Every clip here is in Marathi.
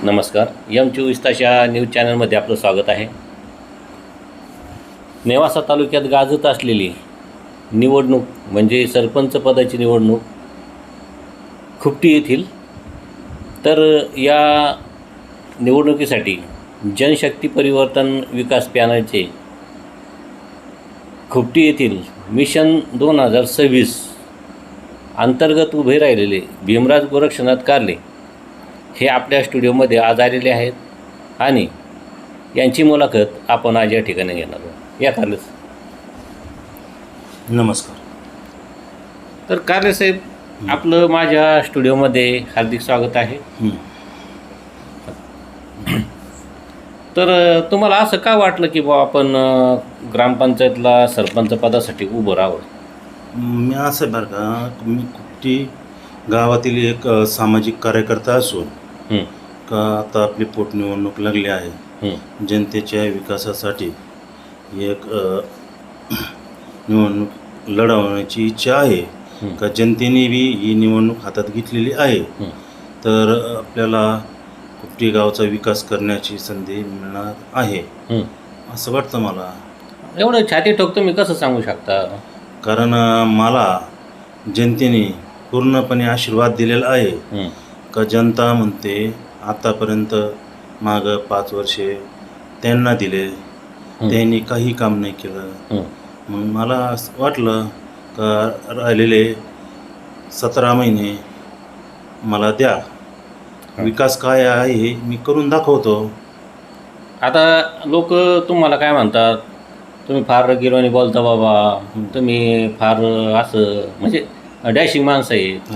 नमस्कार. M24 ताशा न्यूज चॅनलमध्ये आपलं स्वागत आहे. नेवासा तालुक्यात गाजत असलेली निवडणूक म्हणजे सरपंच पदाची निवडणूक खुपटी येथील. तर या निवडणुकीसाठी जनशक्ती परिवर्तन विकास पॅनलचे खुपटी येथील मिशन 2026 अंतर्गत उभे राहिलेले भीमराज गोरक्षनाथ कारले हे आपल्या स्टुडिओमध्ये आज आलेले आहेत आणि यांची मुलाखत आपण आज या ठिकाणी घेणार आहोत. या कारले नमस्कार. तर कारले साहेब, आपलं माझ्या स्टुडिओमध्ये हार्दिक स्वागत आहे. तर तुम्हाला असं का वाटलं की बा आपण ग्रामपंचायतला सरपंच पदासाठी उभं राहावं? मी असं बरं का, मी कुठली गावातील एक सामाजिक कार्यकर्ता असून का आता आपली पोटनिवडणूक लागली आहे. जनतेच्या विकासासाठी एक निवडणूक लढवण्याची इच्छा आहे का जनतेने बी ही निवडणूक हातात घेतलेली आहे. तर आपल्याला कुपटी गावचा विकास करण्याची संधी मिळणार आहे असं वाटतं मला. एवढं छाती ठोक तुम्ही कसं सांगू शकता? कारण मला जनतेने पूर्णपणे आशीर्वाद दिलेला आहे का जनता म्हणते आतापर्यंत मागं 5 वर्षे त्यांना दिले, त्यांनी काही काम नाही केलं. मग मला असं वाटलं का राहिलेले 17 महिने मला द्या, विकास काय आहे हे मी करून दाखवतो. आता लोक तुम्हाला काय म्हणतात, तुम्ही फार गिरवानी बोलता बाबा, तुम्ही फार असं म्हणजे डॅशिंग माणसं आहेत.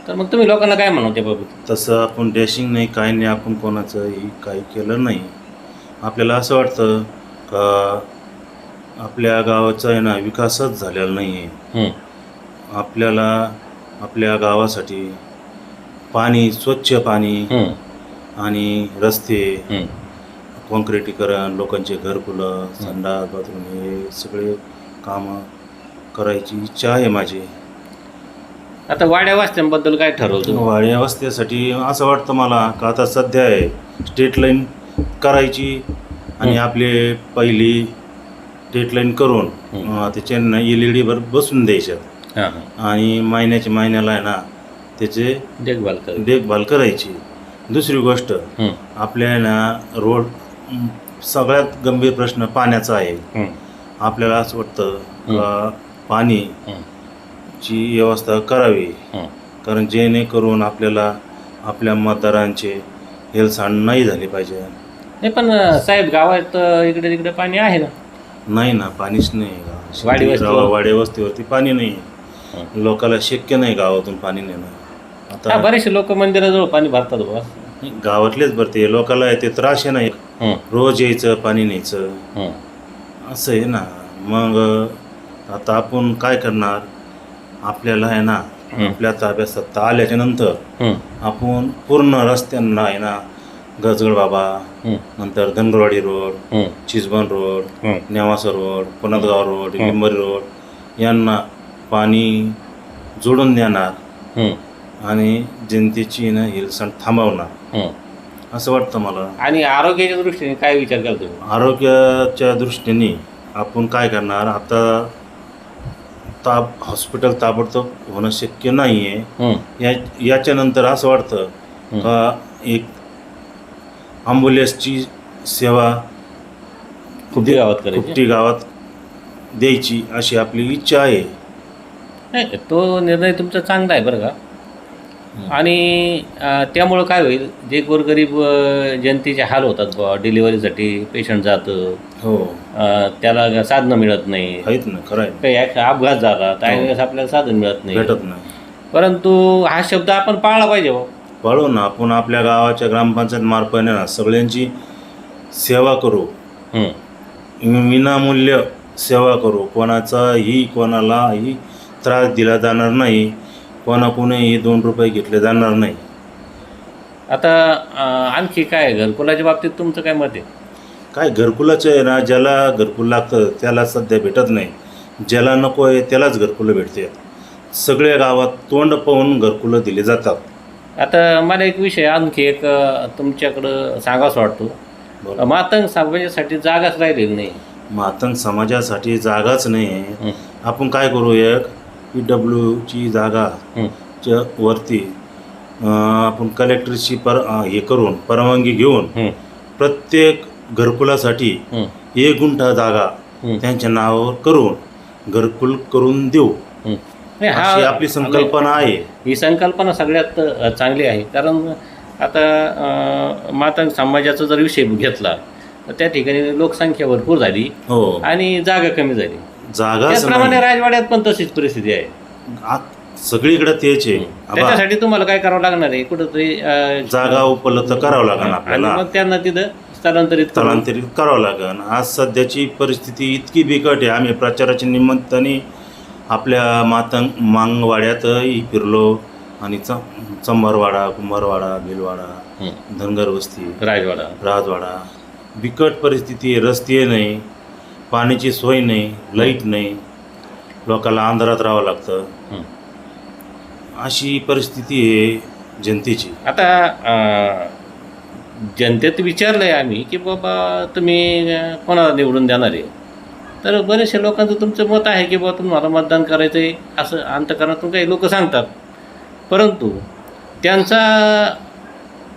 तर मग तुम्ही लोकांना काय म्हणू त्याबाबत? तसं आपण डॅशिंग नाही, काय नाही, आपण कोणाचंही काही केलं नाही. आपल्याला असं वाटतं का आपल्या गावाचा आहे ना विकासच झालेला नाही आहे. आपल्याला आपल्या गावासाठी पाणी, स्वच्छ पाणी आणि रस्ते, कॉन्क्रिटीकरण, लोकांचे घरकुलं, संडास, बाथरूम हे सगळे कामं करायची इच्छा आहे माझी. आता वाड्या वस्त्यांबद्दल काय ठरवलं? वाड्या वस्त्यासाठी असं वाटतं मला का आता सध्या आहे स्ट्रीट लाईन करायची आणि आपले पहिली स्ट्रीट लाईन करून त्याच्या LED बसून द्यायच्यात आणि महिन्याला आहे ना त्याचे देखभाल करायची. दुसरी गोष्ट, आपल्या ना रोड सगळ्यात गंभीर प्रश्न पाण्याचा आहे. आपल्याला असं वाटतं का पाणीची व्यवस्था करावी, कारण जेणेकरून आपल्याला आपल्या मतदारांचे हेळसांड नाही झाली पाहिजे. नाही पण साहेब, गावात इकडे तिकडे पाणी आहे ना? नाही ना, पाणीच नाही. वाड्या वस्तीवरती पाणी नाही. लोकांना शक्य नाही गावातून पाणी नेणं. आता बरेचसे लोक मंदिराजवळ पाणी भरतात बा. गावातलेच भरते, लोकांना ते त्रास आहे ना, रोज यायचं पाणी न्यायचं असं आहे ना. मग आता आपण काय करणार? आपल्याला आहे ना आपल्या ताब्यात सत्ता आल्याच्या नंतर आपण पूर्ण रस्त्यांना आहे ना गजगड बाबा, नंतर Dhangarwadi road, Chichban road, Newasa road, Punatgaon road, Limbari road यांना पाणी जोडून देणार आणि जनतेची ना हेळसांड थांबवणार असं वाटतं मला. आणि आरोग्याच्या दृष्टीने काय विचार करतो? आरोग्याच्या दृष्टीने आपण काय करणार? आता हॉस्पिटल ताबडतोब होणं शक्य नाही आहे. याच्यानंतर असं वाटतं का एक ॲम्ब्युलन्सची सेवा कुपटी गावात द्यायची अशी आपली इच्छा आहे. नाही, तो निर्णय तुमचा चांगला आहे बरं का. आणि त्यामुळं काय होईल, जे गोरगरीब जनतेचे हाल होतात बा, डिलिव्हरीसाठी पेशंट जातं, त्याला साधनं मिळत नाही, आहेत ना, खरं आहे. काही अपघात झाला तर आपल्याला साधन मिळत नाही, भेटत नाही. परंतु हा शब्द आपण पाळला पाहिजे बा. पाळू ना. आपण आपल्या गावाच्या ग्रामपंचायत मार्फत ना सगळ्यांची सेवा करू, विनामूल्य सेवा करू. कोणालाही त्रास दिला जाणार नाही, कोणाकोणीही 2 रुपये घेतले जाणार नाही. आता आणखी काय घरकुलाच्या बाबतीत तुमचं काय मत आहे? काय घरकुलाचं आहे ना, ज्याला घरकुल लागतं त्याला सध्या भेटत नाही, ज्याला नको आहे त्यालाच घरकुलं भेटते. सगळ्या गावात तोंड पाहून घरकुलं दिले जातात. आता मला एक विषय आणखी एक तुमच्याकडं सांगावाच वाटतो. बरं. मातंग समाजासाठी जागाच राहिलेली नाही. मातंग समाजासाठी जागाच नाही आहे. हं. आपण काय करू, एक PWची जागा हं. च्या वरती आपण कलेक्टरची हे करून परवानगी घेऊन हं. प्रत्येक घरकुलासाठी हं. 1 गुंठा जागा हं. त्यांच्या नावावर करून घरकुल करून देऊ, हं. नाही, अशी आपली संकल्पना आहे. ही संकल्पना सगळ्यात चांगली आहे. कारण आता मातंग समाजाचा जर विषय घेतला तर त्या ठिकाणी लोकसंख्या भरपूर झाली हो, आणि जागा कमी झाली. जागाच त्याचप्रमाणे नाही. राजवाड्यात पण तशीच परिस्थिती आहे. सगळीकडे तेच आहे. त्याच्यासाठी तुम्हाला काय करावं लागणार आहे, कुठंतरी जागा उपलब्ध करावं लागेल आणि आपल्याला, मग त्यांना तिथं स्थलांतरित करून- स्थलांतरित करावं लागेल. आज सध्याची परिस्थिती इतकी बिकट आहे. आम्ही प्रचाराच्या निमित्ताने आपल्या मांगवाड्यातही फिरलो आणि चंबरवाडा, कुंभारवाडा, भिलवाडा, हं. धनगर वस्ती, राजवाडा. बिकट परिस्थिती आहे. रस्ते नाही, पाण्याची सोय नाही, लाईट नाही, लोकांना अंधारात राहावं लागतं. हं. अशी परिस्थिती आहे जनतेची. आता जनतेत विचारलंय आम्ही की बाबा तुम्ही कोणाला निवडून देणार आहे, तर बरेचशा लोकांचं तुमचं मत आहे की बाबा तुम्हाला मतदान करायचं आहे असं अंतःकरणातून काही लोक सांगतात. परंतु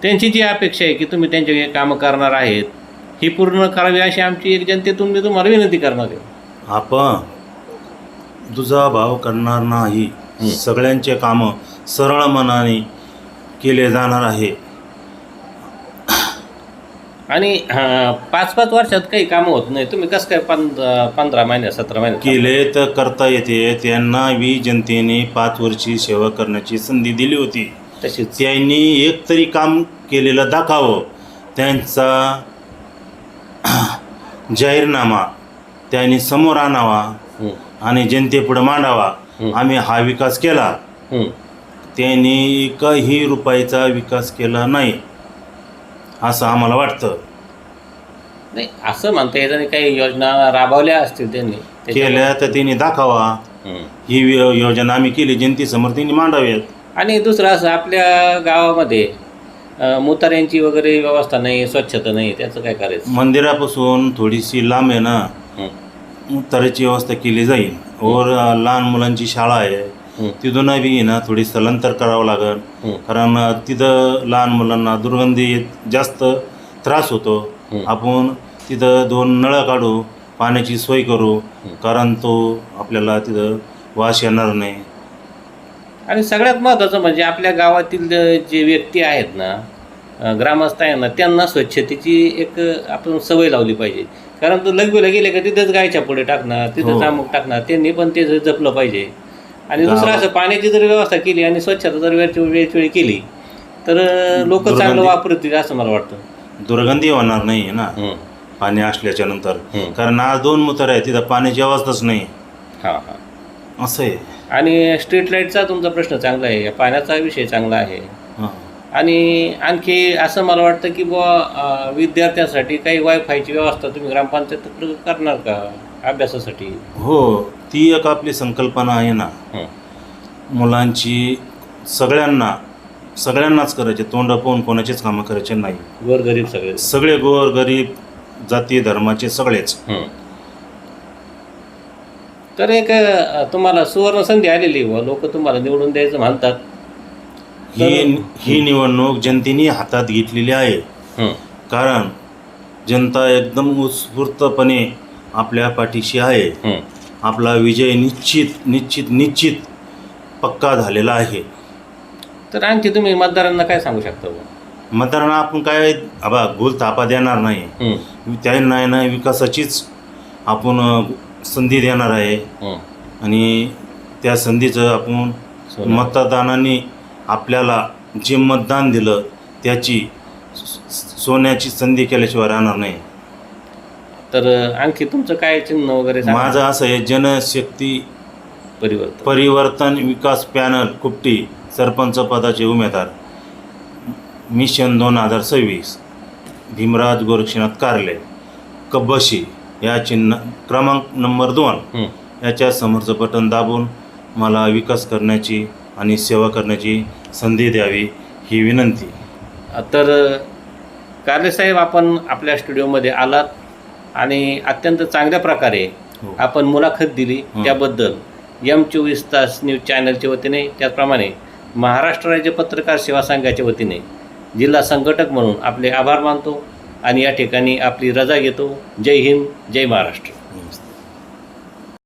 त्यांची जी अपेक्षा आहे की तुम्ही त्यांचे कामं करणार आहेत ही पूर्ण करावी अशी आमची एक जनतेतून मी तुम्हाला विनंती करणार आहे. आपण दुजाभाव करणार नाही. हं. सगळ्यांचे कामं सरळ मनाने केले जाणार आहे. आणि 5-5 वर्षात काही कामं होत नाही. तुम्ही कसं काय 15 महिन्यात 17 महिन्यात केले तर करता येते. त्यांना जनतेने 5 वर्षी सेवा करण्याची संधी दिली होती. तशीच त्यांनी एक तरी काम केलेलं दाखवावं. त्यांचा जाहीरनामा त्यांनी समोर आणावा हं. आणि जनतेपुढे मांडावा. हं. आम्ही हा विकास केला. हं. त्यांनी एकही रुपयाचा विकास केला नाही असं आम्हाला वाटतं. नाही असं म्हणता येत नाही, काही योजना राबवल्या असतील त्यांनी केल्या तर त्यांनी दाखवा. हं. ही योजना आम्ही केली, जनतेसमोर त्यांनी मांडाव्यात. आणि दुसरं असं आपल्या गावामध्ये मुताऱ्यांची वगैरे व्यवस्था नाही, स्वच्छता नाही, त्याचं काय करायचं? मंदिरापासून थोडीशी लांब आहे ना, हं. तऱ्हेची व्यवस्था केली जाईल. वर लहान मुलांची शाळा आहे, हं. तिथून बी ना थोडी स्थलांतर करावं लागेल. हं. कारण तिथं लहान मुलांना दुर्गंधी जास्त त्रास होतो. हं. आपण तिथं 2 नळं काढू, पाण्याची सोय करू, कारण तो आपल्याला तिथं वास येणार नाही. आणि सगळ्यात महत्त्वाचं म्हणजे आपल्या गावातील जे व्यक्ती आहेत ना, ग्रामस्थ आहे ना, त्यांना स्वच्छतेची एक आपण सवय लावली पाहिजे. कारण तो लगबीला गेले का तिथंच गायच्या पुढे टाकणार, तिथंच हो. अमुक टाकणार, त्यांनी पण ते जपलं पाहिजे. आणि दुसरं असं पाण्याची जर व्यवस्था केली आणि स्वच्छता जर वेळोवेळी केली तर लोक चांगलं वापरतील असं मला वाटतं. दुर्गंधी होणार नाही ना हं. पाणी असल्याच्या नंतर. हं. कारण आज 2 मुतार आहे, तिथं पाण्याची अवस्थाच नाही. हां हां. असं आहे. आणि स्ट्रीट लाईटचा तुमचा प्रश्न चांगला आहे, पाण्याचा विषय चांगला आहे. हां. आणि आणखी असं मला वाटतं की बुवा विद्यार्थ्यांसाठी काही वायफायची व्यवस्था तुम्ही ग्रामपंचायत करणार का अभ्यासासाठी? हो, ती एक आपली संकल्पना आहे ना. हं. मुलांची सगळ्यांनाच करायचे, तोंड पाहून कोणाचेच कामं करायचे नाही. गोरगरीब सगळे. सगळे गोर गरीब जाती धर्माचे सगळेच. हं. तर एक तुम्हाला सुवर्ण संधी आलेली व लोक तुम्हाला निवडून द्यायचं म्हणतात. ही निवडणूक जनतेने हातात घेतलेली आहे. हं. कारण जनता एकदम उत्स्फूर्तपणे आपल्या पाठीशी आहे. हं. आपला विजय निश्चित पक्का झालेला आहे. तर आणखी तुम्ही मतदारांना काय सांगू शकता? मतदारांना आपण काय भूल थापा देणार नाही. हं. त्यांना आहे ना विकासाचीच आपण संधी देणार आहे. हं. आणि त्या संधीचं आपण मतदानाने आपल्याला जे मतदान दिलं त्याची सोन्याची संधी केल्याशिवाय राहणार नाही. तर आणखी तुमचं काय चिन्ह वगैरे सांगा. माझं असं आहे, जनशक्ती परिवर्तन विकास पॅनल कुपटी सरपंच पदाचे उमेदवार, मिशन 2026, भीमराज गोरक्षनाथ कारले, कब्बशी या चिन्ह क्रमांक नंबर 2 याच्या समोरचं बटन दाबून मला विकास करण्याची आणि सेवा करण्याची संधी द्यावी ही विनंती. तर कारले साहेब, आपण आपल्या स्टुडिओमध्ये आलात आणि अत्यंत चांगल्या प्रकारे हो. आपण मुलाखत दिली. त्याबद्दल M24 तास न्यूज चॅनलच्या वतीने, त्याचप्रमाणे महाराष्ट्र राज्य पत्रकार सेवा संघाच्या वतीने जिल्हा संघटक म्हणून आपले आभार मानतो आणि या ठिकाणी आपली रजा घेतो. जय हिंद, जय महाराष्ट्र. नमस्ते.